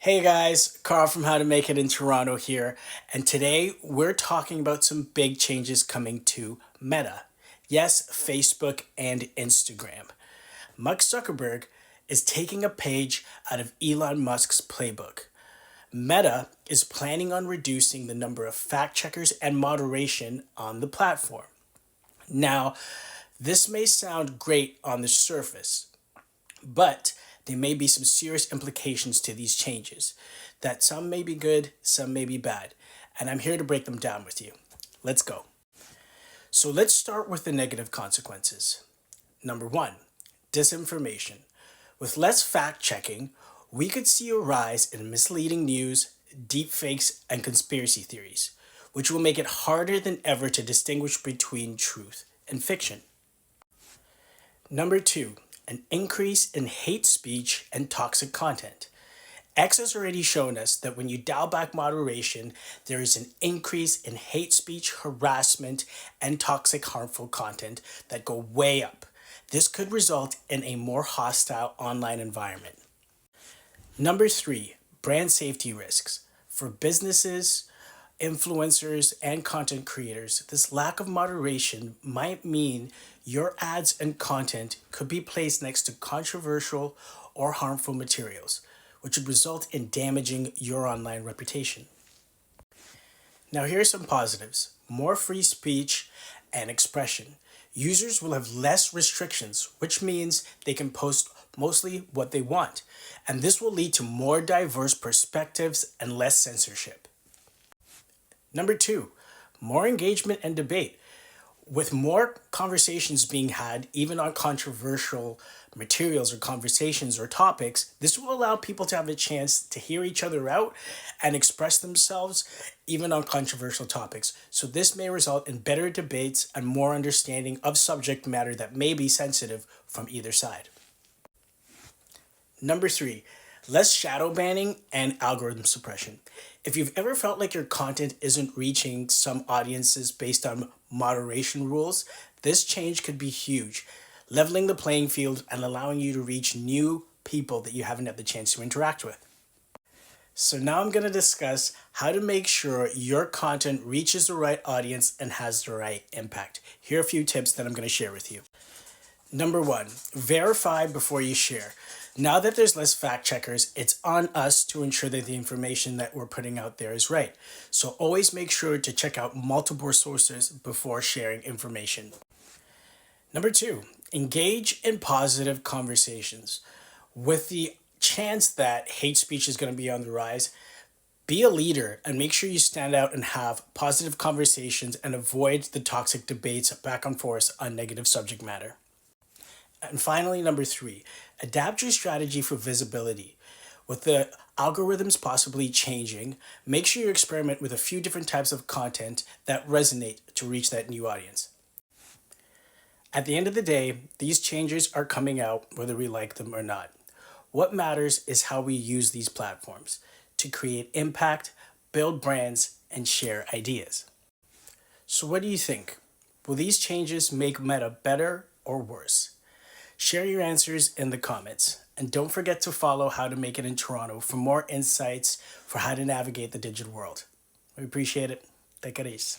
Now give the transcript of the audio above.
Hey guys, Carl from How to Make It in Toronto here, and today we're talking about some big changes coming to Meta. Yes, Facebook and Instagram. Mark Zuckerberg is taking a page out of Elon Musk's playbook. Meta is planning on reducing the number of fact checkers and moderation on the platform. Now, this may sound great on the surface, but there may be some serious implications to these changes, that some may be good, some may be bad, and I'm here to break them down with you. Let's go. So let's start with the negative consequences. Number one, disinformation. With less fact checking, we could see a rise in misleading news, deepfakes, and conspiracy theories, which will make it harder than ever to distinguish between truth and fiction. Number two, an increase in hate speech and toxic content. X has already shown us that when you dial back moderation, there is an increase in hate speech, harassment, and toxic harmful content that go way up. This could result in a more hostile online environment. Number three, brand safety risks. For businesses, influencers, and content creators, this lack of moderation might mean your ads and content could be placed next to controversial or harmful materials, which would result in damaging your online reputation. Now, here are some positives. More free speech and expression. Users will have less restrictions, which means they can post mostly what they want, and this will lead to more diverse perspectives and less censorship. Number two, more engagement and debate. With more conversations being had, even on controversial materials or conversations or topics, this will allow people to have a chance to hear each other out and express themselves, even on controversial topics. So this may result in better debates and more understanding of subject matter that may be sensitive from either side. Number three, less shadow banning and algorithm suppression. If you've ever felt like your content isn't reaching some audiences based on moderation rules, this change could be huge, leveling the playing field and allowing you to reach new people that you haven't had the chance to interact with. So now I'm going to discuss how to make sure your content reaches the right audience and has the right impact. Here are a few tips that I'm going to share with you. Number one, verify before you share. Now that there's less fact checkers, it's on us to ensure that the information that we're putting out there is right. So always make sure to check out multiple sources before sharing information. Number two, engage in positive conversations. With the chance that hate speech is going to be on the rise, be a leader and make sure you stand out and have positive conversations and avoid the toxic debates back and forth on negative subject matter. And finally, number three, adapt your strategy for visibility. With the algorithms possibly changing, make sure you experiment with a few different types of content that resonate to reach that new audience. At the end of the day, these changes are coming out whether we like them or not. What matters is how we use these platforms to create impact, build brands, and share ideas. So what do you think? Will these changes make Meta better or worse? Share your answers in the comments, and don't forget to follow How to Make It in Toronto for more insights for how to navigate the digital world. We appreciate it. Take it easy.